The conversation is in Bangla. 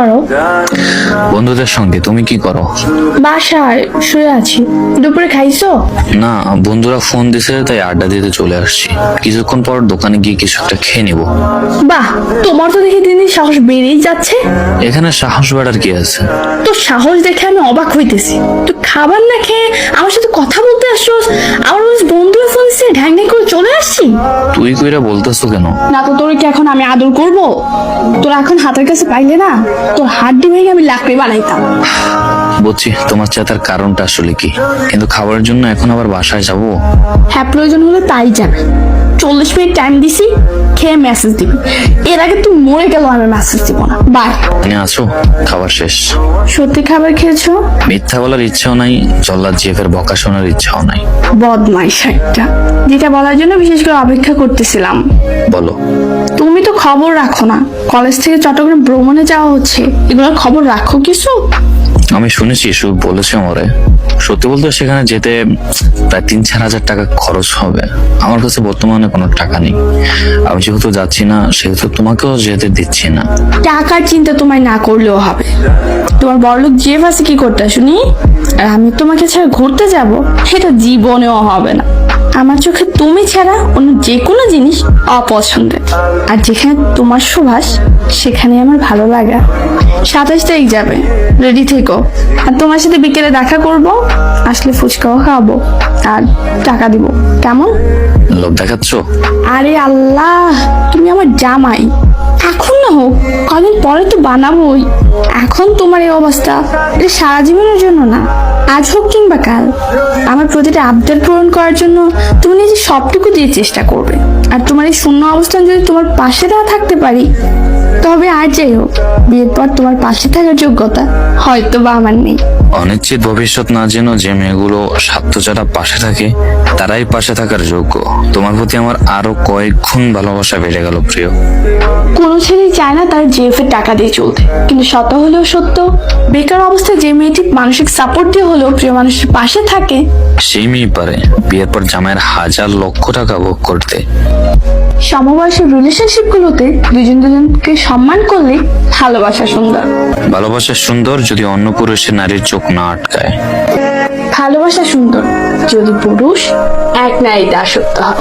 করো? বন্ধুদের সঙ্গে। তুমি কি করো? বাসায় শুয়ে আছি। দুপুরে খাইছো? না, বন্ধুরা ফোন দিছে তাই আড্ডা দিতে চলে আসছি। কিছুক্ষণ পর দোকানে গিয়ে কিছু একটা খেয়ে নিবো। বাহ, তোমার তো দেখি দিন দিন সাহস বেড়েই যাচ্ছে। এখানে সাহস বাড়ার কি আছে? তো সাহস দেখে আমি অবাক হইতেছি। তো খাবার না খেয়ে আমার সাথে কথা বলতে আসছোস, আমার বন্ধুরা ফোন দিচ্ছে ঢ্যাং ঢ্যাং করে চলে আসছি। তুই কইরা বলতেছো কেন? না তো তোর কি এখন আমি আদর করব? তোর এখন হাতের কাছে পাইলে না তোর হাড্ডি ভেঙে আমি লাকড়ি বানাইতাম। বুঝছি তোমার চেতার কারণটা আসলে কি, কিন্তু খাবারের জন্য এখন আবার বাসায় যাবো? হ্যাঁ, প্রয়োজন হলে তাই যাবে। 40 মিনিট টাইম দিছি, খেয়ে মেসেজ দিবি। এর আগে তুই মরে গেল আমি মেসেজ দিব না। বাই। এখানে আছো? খাবার শেষ। সত্যি খাবার খেয়েছো? মিথ্যা বলার ইচ্ছাও নাই, জল্লাদ জিএফের বকা শোনার ইচ্ছাও নাই। বদমাইশ একটা, যেটা বলার জন্য বিশেষ করে অপেক্ষা করতেছিলাম। বলো। তুমি তো খবর রাখো না, কলেজ থেকে চট্টগ্রাম ভ্রমণে যাওয়া হচ্ছে, এগুলোর খবর রাখো কিছু? আমি শুনেছি, সুখ বলেছে আমারে। সত্যি বলতে সেখানে যেতে প্রায় 3-4 হাজার টাকা খরচ হবে। আমার কাছে বর্তমানে কোনো টাকা নেই। আমি যেহেতু যাচ্ছি না সেহেতু তোমাকেও যেতে দিচ্ছি না। টাকার চিন্তা তোমায় না করলেও হবে। তোমার বড়লোক জেফ আছে কি করতে শুনি, আর আমি তোমাকে ছাড়া ঘুরতে যাব সেটা জীবনেও হবে না। আমার চোখে তুমি ছাড়া অন্য যে কোনো জিনিস অপছন্দের, আর যেখানে তোমার সুবাস সেখানে আমার ভালো লাগা। 27 তারিখ যাবে, রেডি থেকো। আর তোমার সাথে বিকেলে দেখা করব, আসলে ফুচকাও খাওয়াবো আর টাকা দিব, কেমন? লোভ দেখাচ্ছ? আরে আল্লাহ, তুমি আমার জামাই, এখন না হোক কদিন পরে তো বানাবোই। এখন তোমার এই অবস্থা, এটা সারা জীবনের জন্য না, আজ হোক কিংবা কাল। আমার প্রতিটা আবদার পূরণ করার জন্য তুমি নিজে সবটুকু দিয়ে চেষ্টা করবে। আর তোমার এই শূন্য অবস্থান যদি তোমার পাশে না থাকতে পারি, তবে আর যাই হোক, বিয়ের পর তোমার পাশে থাকার যোগ্যতা হয়তো বা আমার নেই। অনিশ্চিত ভবিষ্যৎ না জেনো যে মেয়েগুলো স্বার্থ ছাড়া পাশে থাকে তারাই পাশে থাকার যোগ্য। তোমার প্রতি আমার আরো কয়েক গুণ ভালোবাসা বেড়ে গেল প্রিয়। কোনো ছেলেই চায় না তার জেফের টাকা দিয়ে চলতে, কিন্তু শত হলেও সত্য, বেকার অবস্থায় যে মেয়েটি মানসিক সাপোর্ট দিয়ে হলেও প্রিয় মানুষের পাশে থাকে, সেই মেয়ে পারে বিয়ের পর জামাইয়ের 1,000,000 টাকা ভোগ করতে। সমবয়সের রিলেশনশিপ গুলোতে দুজন দুজনকে সম্মান করলে ভালোবাসা সুন্দর। ভালোবাসা সুন্দর যদি অন্য পুরুষের নারীর চোখ না আটকায়। ভালোবাসা সুন্দর যদি পুরুষ এক নারীতে আসক্ত হয়।